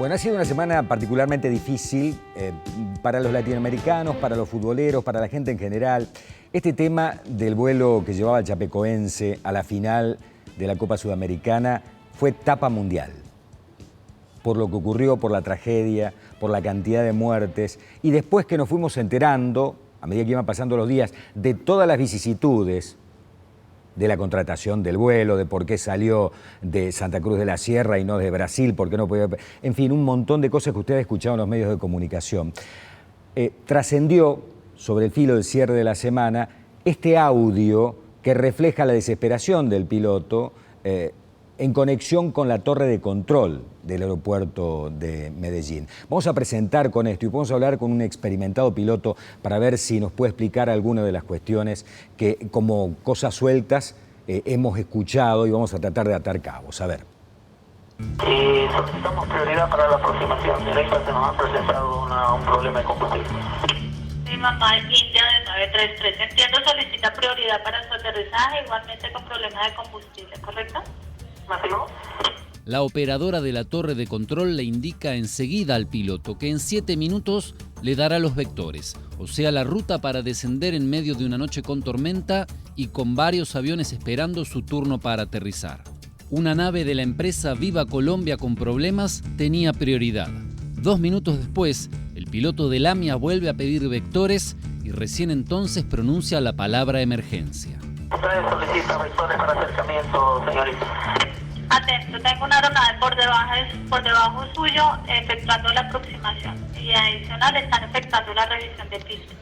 Bueno, ha sido una semana particularmente difícil para los latinoamericanos, para los futboleros, para la gente en general. Este tema del vuelo que llevaba el chapecoense a la final de la Copa Sudamericana fue tapa mundial. Por lo que ocurrió, por la tragedia, por la cantidad de muertes. Y después que nos fuimos enterando, a medida que iban pasando los días, de todas las vicisitudes de la contratación del vuelo, de por qué salió de Santa Cruz de la Sierra y no de Brasil, por qué no podía... En fin, un montón de cosas que usted ha escuchado en los medios de comunicación. Trascendió, sobre el filo del cierre de la semana, este audio que refleja la desesperación del piloto en conexión con la torre de control del aeropuerto de Medellín. Vamos a presentar con esto y vamos a hablar con un experimentado piloto para ver si nos puede explicar alguna de las cuestiones que, como cosas sueltas, hemos escuchado y vamos a tratar de atar cabos. A ver. Solicitamos prioridad para la aproximación directa, se nos ha presentado un problema de combustible. Mi mamá es India de 933. Entiendo, solicita prioridad para su aterrizaje, igualmente con problemas de combustible, ¿correcto? ¿Masivo? La operadora de la torre de control le indica enseguida al piloto que en 7 minutos le dará los vectores, o sea, la ruta para descender en medio de una noche con tormenta y con varios aviones esperando su turno para aterrizar. Una nave de la empresa Viva Colombia con problemas tenía prioridad. 2 minutos después, el piloto del AMIA vuelve a pedir vectores y recién entonces pronuncia la palabra emergencia. Usted solicita vectores para acercamiento, señorita. Atento, tengo una aeronave por debajo suyo efectuando la aproximación y adicional están efectuando la revisión de pista.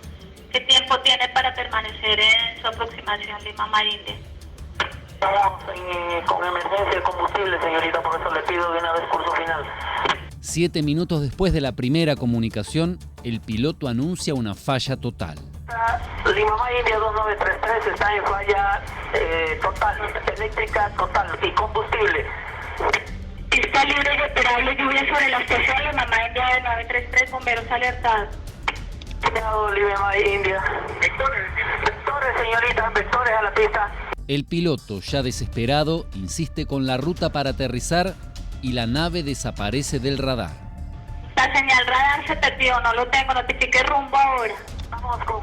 ¿Qué tiempo tiene para permanecer en su aproximación Lima-India? Estamos con emergencia de combustible, señorita, por eso le pido de una vez curso final. 7 minutos después de la primera comunicación, el piloto anuncia una falla total. Lima-India 2933 está en falla total, eléctrica total y combustible. Pista libre y operable, lluvia sobre la estación Lima-India de 933, bomberos alertados. Lima-India. Vectores, señorita, vectores a la pista. El piloto, ya desesperado, insiste con la ruta para aterrizar y la nave desaparece del radar. La señal radar se perdió, no lo tengo, notifique rumbo ahora. Vamos con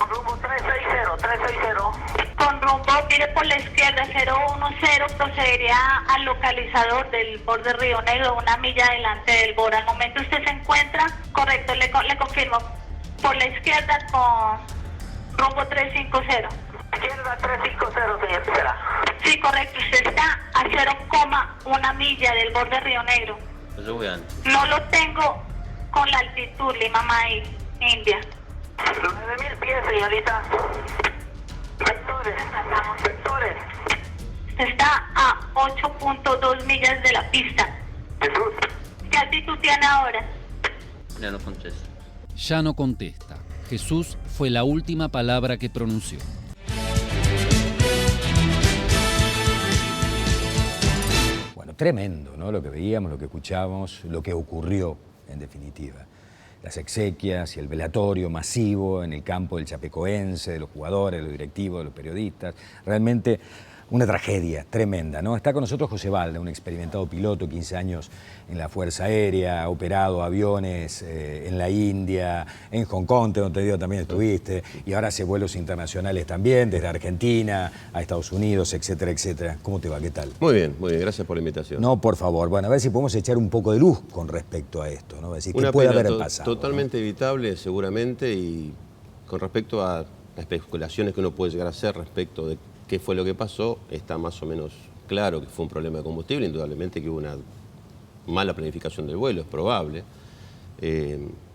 rumbo 360. Con rumbo, mire por la izquierda, 010, procedería al localizador del borde Río Negro, 1 milla adelante del borde. Al momento usted se encuentra, correcto, le confirmo, por la izquierda con rumbo 350. Izquierda 350, señorita. Sí, correcto, usted está a 0,1 milla del borde Río Negro. No lo tengo con la altitud, Lima-India. 9.000 pies, señorita. Vectores. Está a 8.2 millas de la pista. Jesús. ¿Qué altitud tiene ahora? Ya no contesta. Jesús fue la última palabra que pronunció. Bueno, tremendo, ¿no? Lo que veíamos, lo que escuchábamos, lo que ocurrió, en definitiva. Las exequias y el velatorio masivo en el campo del chapecoense, de los jugadores, de los directivos, de los periodistas. Realmente una tragedia tremenda, ¿no? Está con nosotros José Balda, un experimentado piloto, 15 años en la Fuerza Aérea, ha operado aviones en la India, en Hong Kong, donde también estuviste, y ahora hace vuelos internacionales también, desde Argentina a Estados Unidos, etcétera, etcétera. ¿Cómo te va? ¿Qué tal? Muy bien, gracias por la invitación. No, por favor. Bueno, a ver si podemos echar un poco de luz con respecto a esto, ¿no? Decir, ¿qué puede haber pasado? Totalmente, ¿no? Evitable, seguramente, y con respecto a las especulaciones que uno puede llegar a hacer respecto de qué fue lo que pasó, está más o menos claro que fue un problema de combustible, indudablemente que hubo una mala planificación del vuelo, es probable.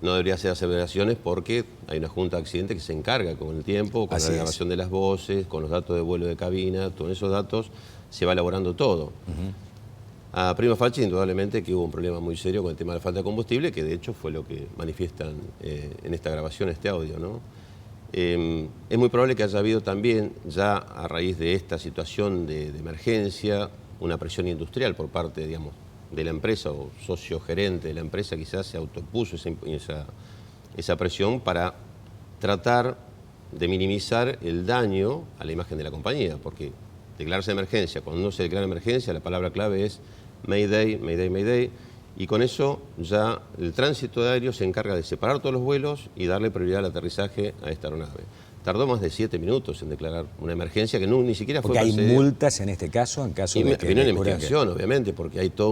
No debería ser aseveraciones porque hay una junta de accidentes que se encarga con el tiempo, con la grabación de las voces, con los datos de vuelo de cabina, todos esos datos se va elaborando todo. A prima facie, indudablemente que hubo un problema muy serio con el tema de la falta de combustible, que de hecho fue lo que manifiestan en esta grabación, este audio, ¿no? Es muy probable que haya habido también, ya a raíz de esta situación de emergencia, una presión industrial por parte, digamos, de la empresa o socio gerente de la empresa, quizás se autopuso esa presión para tratar de minimizar el daño a la imagen de la compañía, porque declararse emergencia, cuando no se declara emergencia, la palabra clave es Mayday, Mayday, Mayday, y con eso ya el tránsito aéreo se encarga de separar todos los vuelos y darle prioridad al aterrizaje a esta aeronave. Tardó más de 7 minutos en declarar una emergencia que ni siquiera fue... Porque hay multas en este caso, en caso de que... Viene una investigación, obviamente, porque hay todo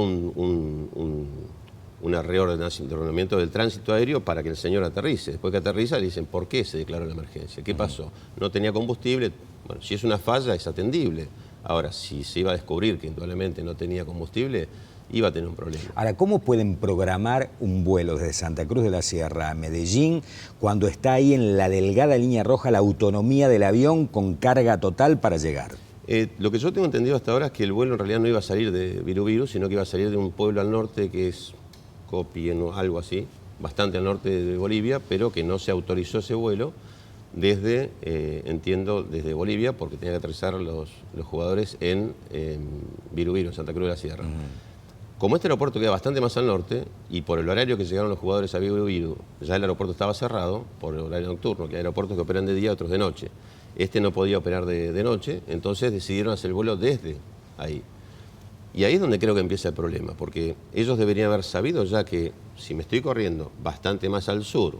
una reordenamiento del tránsito aéreo para que el señor aterrice. Después que aterriza le dicen, ¿por qué se declaró la emergencia? ¿Qué pasó? No tenía combustible. Bueno, si es una falla es atendible. Ahora, si se iba a descubrir que indudablemente no tenía combustible, iba a tener un problema. Ahora, ¿cómo pueden programar un vuelo desde Santa Cruz de la Sierra a Medellín cuando está ahí en la delgada línea roja la autonomía del avión con carga total para llegar? Lo que yo tengo entendido hasta ahora es que el vuelo en realidad no iba a salir de Viru, sino que iba a salir de un pueblo al norte que es Copien o algo así, bastante al norte de Bolivia, pero que no se autorizó ese vuelo desde, entiendo, desde Bolivia, porque tenía que aterrizar los jugadores en Viru, en Santa Cruz de la Sierra. Como este aeropuerto queda bastante más al norte, y por el horario que llegaron los jugadores a Viru, ya el aeropuerto estaba cerrado, por el horario nocturno, que hay aeropuertos que operan de día, otros de noche. Este no podía operar de noche, entonces decidieron hacer el vuelo desde ahí. Y ahí es donde creo que empieza el problema, porque ellos deberían haber sabido ya que si me estoy corriendo bastante más al sur,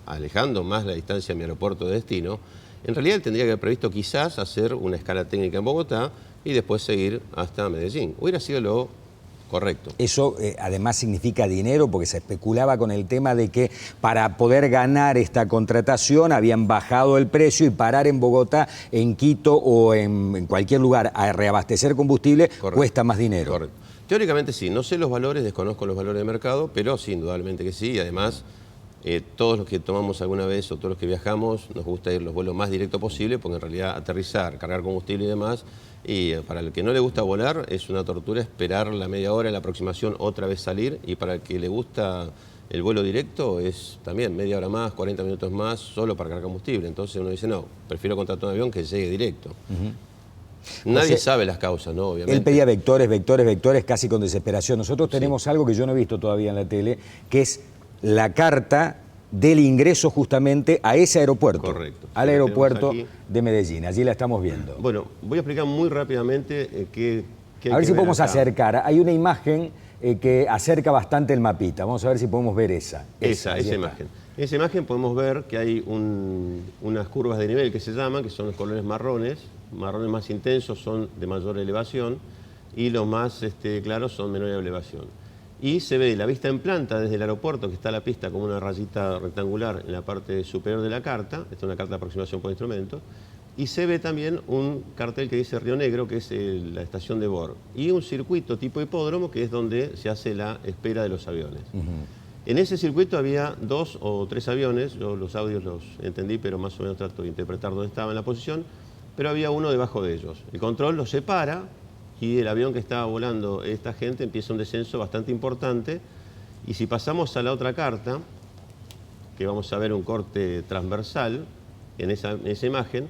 alejando más la distancia de mi aeropuerto de destino, en realidad él tendría que haber previsto quizás hacer una escala técnica en Bogotá y después seguir hasta Medellín. Hubiera sido lo correcto. Eso además significa dinero, porque se especulaba con el tema de que para poder ganar esta contratación habían bajado el precio y parar en Bogotá, en Quito o en cualquier lugar a reabastecer combustible. Correcto. Cuesta más dinero. Correcto. Teóricamente sí, no sé los valores, desconozco los valores de mercado, pero sí, indudablemente que sí, y además todos los que tomamos alguna vez o todos los que viajamos nos gusta ir los vuelos más directos posible, porque en realidad aterrizar, cargar combustible y demás, y para el que no le gusta volar es una tortura esperar la media hora de la aproximación, otra vez salir, y para el que le gusta el vuelo directo es también media hora más, 40 minutos más, solo para cargar combustible. Entonces uno dice, no, prefiero contratar un avión que llegue directo. Nadie sabe las causas, ¿no? Obviamente. Él pedía vectores, casi con desesperación. Nosotros tenemos algo que yo no he visto todavía en la tele, que es la carta del ingreso justamente a ese aeropuerto. Correcto. Al aeropuerto de Medellín. Allí la estamos viendo. Bueno, voy a explicar muy rápidamente qué hay a ver si podemos acá. acercar. Hay una imagen que acerca bastante el mapita. Vamos a ver si podemos ver esa. Esa imagen. En esa imagen podemos ver que hay unas curvas de nivel que se llaman, que son los colores marrones. Marrones más intensos son de mayor elevación y los más claros son menor elevación. Y se ve la vista en planta desde el aeropuerto, que está la pista como una rayita rectangular en la parte superior de la carta. Esta es una carta de aproximación por instrumento. Y se ve también un cartel que dice Río Negro, que es la estación de Bor. Y un circuito tipo hipódromo, que es donde se hace la espera de los aviones. En ese circuito había 2 o 3 aviones. Yo los audios los entendí, pero más o menos trato de interpretar dónde estaba en la posición. Pero había uno debajo de ellos. El control los separa. Y el avión que estaba volando esta gente empieza un descenso bastante importante. Y si pasamos a la otra carta, que vamos a ver un corte transversal en esa imagen,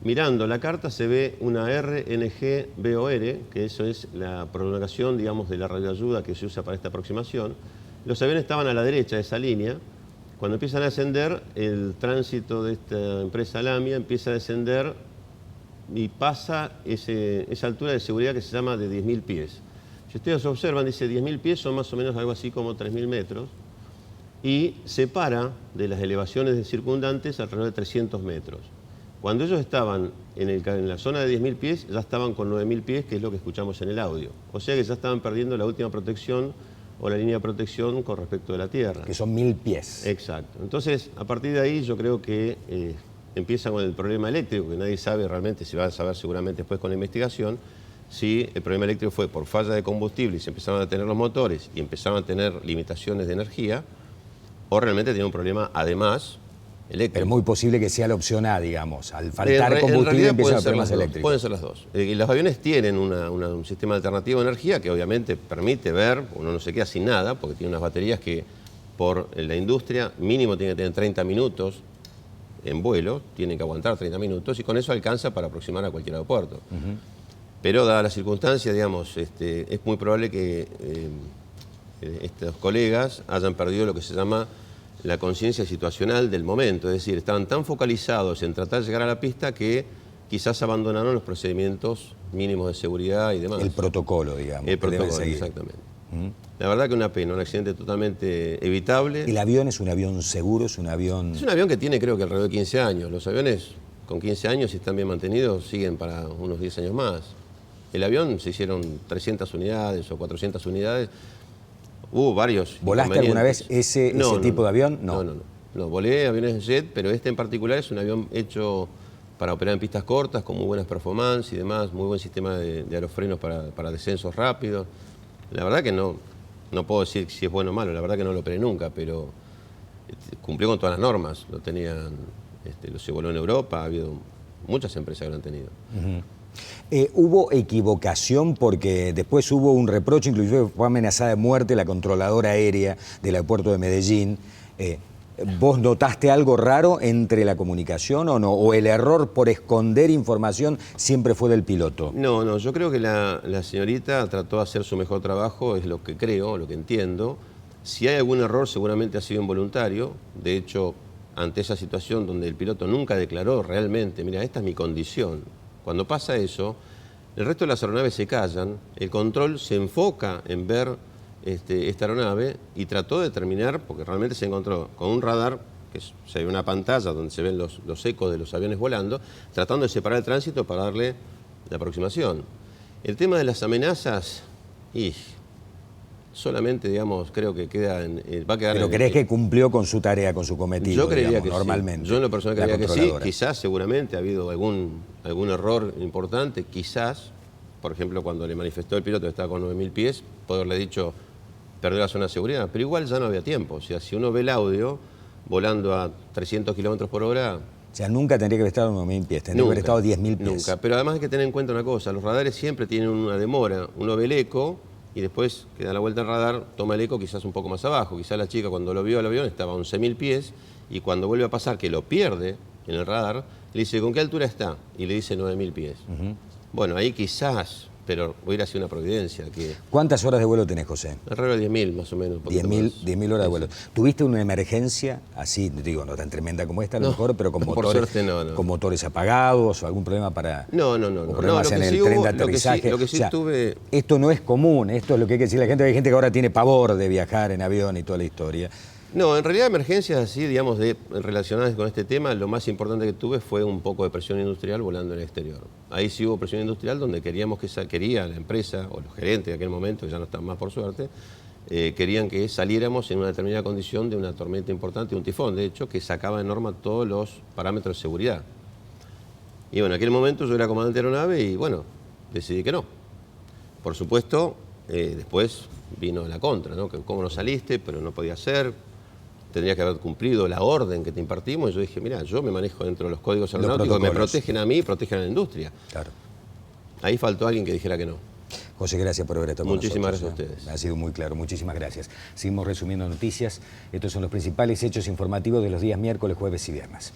mirando la carta se ve una RNG-BOR, que eso es la prolongación, digamos, de la radioayuda que se usa para esta aproximación. Los aviones estaban a la derecha de esa línea. Cuando empiezan a ascender, el tránsito de esta empresa Lamia empieza a descender y pasa esa altura de seguridad que se llama de 10.000 pies. Si ustedes observan, dice 10.000 pies, son más o menos algo así como 3.000 metros, y separa de las elevaciones circundantes alrededor de 300 metros. Cuando ellos estaban en la zona de 10.000 pies, ya estaban con 9.000 pies, que es lo que escuchamos en el audio. O sea que ya estaban perdiendo la última protección o la línea de protección con respecto de la tierra. Que son 1.000 pies. Exacto. Entonces, a partir de ahí yo creo que empieza con el problema eléctrico, que nadie sabe realmente, se va a saber seguramente después con la investigación, si el problema eléctrico fue por falla de combustible y se empezaron a tener los motores y empezaron a tener limitaciones de energía, o realmente tenía un problema además eléctrico. Pero es muy posible que sea la opción A, digamos. Al faltar combustible empiezan a problemas eléctricos. Pueden ser las dos. Los aviones tienen un sistema alternativo de energía que obviamente permite ver, uno no se queda sin nada, porque tiene unas baterías que por la industria mínimo tiene que tener 30 minutos en vuelo, tienen que aguantar 30 minutos y con eso alcanza para aproximar a cualquier aeropuerto. Pero dadas las circunstancias, digamos, es muy probable que estos colegas hayan perdido lo que se llama la conciencia situacional del momento, es decir, estaban tan focalizados en tratar de llegar a la pista que quizás abandonaron los procedimientos mínimos de seguridad y demás. El protocolo, digamos. El protocolo, exactamente. La verdad que una pena, un accidente totalmente evitable. ¿El avión es un avión seguro? ¿Es un avión...? Es un avión que tiene creo que alrededor de 15 años. Los aviones con 15 años, si están bien mantenidos, siguen para unos 10 años más. El avión se hicieron 300 unidades o 400 unidades. Hubo varios. ¿Volaste alguna vez ese tipo de avión? No, volé aviones de jet, pero este en particular es un avión hecho para operar en pistas cortas, con muy buenas performances y demás, muy buen sistema de aerofrenos para descensos rápidos. La verdad que no puedo decir si es bueno o malo, la verdad que no lo operé nunca, pero cumplió con todas las normas. Lo tenían, se voló en Europa, ha habido muchas empresas que lo han tenido. ¿Hubo equivocación? Porque después hubo un reproche, inclusive fue amenazada de muerte la controladora aérea del aeropuerto de Medellín. ¿Vos notaste algo raro entre la comunicación o no? ¿O el error por esconder información siempre fue del piloto? No, yo creo que la señorita trató de hacer su mejor trabajo, es lo que creo, lo que entiendo. Si hay algún error, seguramente ha sido involuntario. De hecho, ante esa situación donde el piloto nunca declaró realmente, mira, esta es mi condición. Cuando pasa eso, el resto de las aeronaves se callan, el control se enfoca en ver esta aeronave y trató de determinar, porque realmente se encontró con un radar, que se ve una pantalla donde se ven los ecos de los aviones volando, tratando de separar el tránsito para darle la aproximación. El tema de las amenazas, solamente, digamos, creo que va a quedar... ¿Pero crees que cumplió con su tarea, con su cometido? Yo creería que normalmente, sí. Yo en lo personal creía que sí. Quizás, seguramente, ha habido algún error importante, quizás. Por ejemplo, cuando le manifestó el piloto que estaba con 9.000 pies, puede haberle dicho, perdió la zona de seguridad, pero igual ya no había tiempo. O sea, si uno ve el audio, volando a 300 kilómetros por hora... O sea, nunca tendría que haber estado a 9.000 pies, tendría que haber estado a 10.000 pies. Nunca, pero además hay que tener en cuenta una cosa, los radares siempre tienen una demora. Uno ve el eco y después que da la vuelta al radar, toma el eco quizás un poco más abajo. Quizás la chica cuando lo vio al avión estaba a 11.000 pies y cuando vuelve a pasar, que lo pierde en el radar, le dice, ¿con qué altura está? Y le dice 9.000 pies. Bueno, ahí quizás... pero hubiera sido una providencia. ¿Cuántas horas de vuelo tenés, José? Alrededor de 10.000 más o menos. 10.000 horas de vuelo. ¿Tuviste una emergencia así, digo, no tan tremenda como esta a lo mejor, pero con motores, por suerte no. con motores apagados o algún problema para... No. Problemas en el tren de aterrizaje. Lo que sí tuve... Esto no es común, esto es lo que hay que decir a la gente. Hay gente que ahora tiene pavor de viajar en avión y toda la historia. No, en realidad emergencias así, digamos, relacionadas con este tema, lo más importante que tuve fue un poco de presión industrial volando en el exterior. Ahí sí hubo presión industrial donde quería la empresa, o los gerentes de aquel momento, que ya no están más por suerte, querían que saliéramos en una determinada condición de una tormenta importante, un tifón, de hecho, que sacaba de norma todos los parámetros de seguridad. Y bueno, en aquel momento yo era comandante de aeronave y bueno, decidí que no. Por supuesto, después vino la contra, ¿no? Que cómo no saliste, pero no podía ser. Tendría que haber cumplido la orden que te impartimos. Y yo dije, mira, yo me manejo dentro de los códigos aeronáuticos, me protegen a mí, protegen a la industria. Claro. Ahí faltó alguien que dijera que no. José, gracias por haber estado con nosotros. Muchísimas gracias a ustedes. Ha sido muy claro, muchísimas gracias. Seguimos resumiendo noticias. Estos son los principales hechos informativos de los días miércoles, jueves y viernes.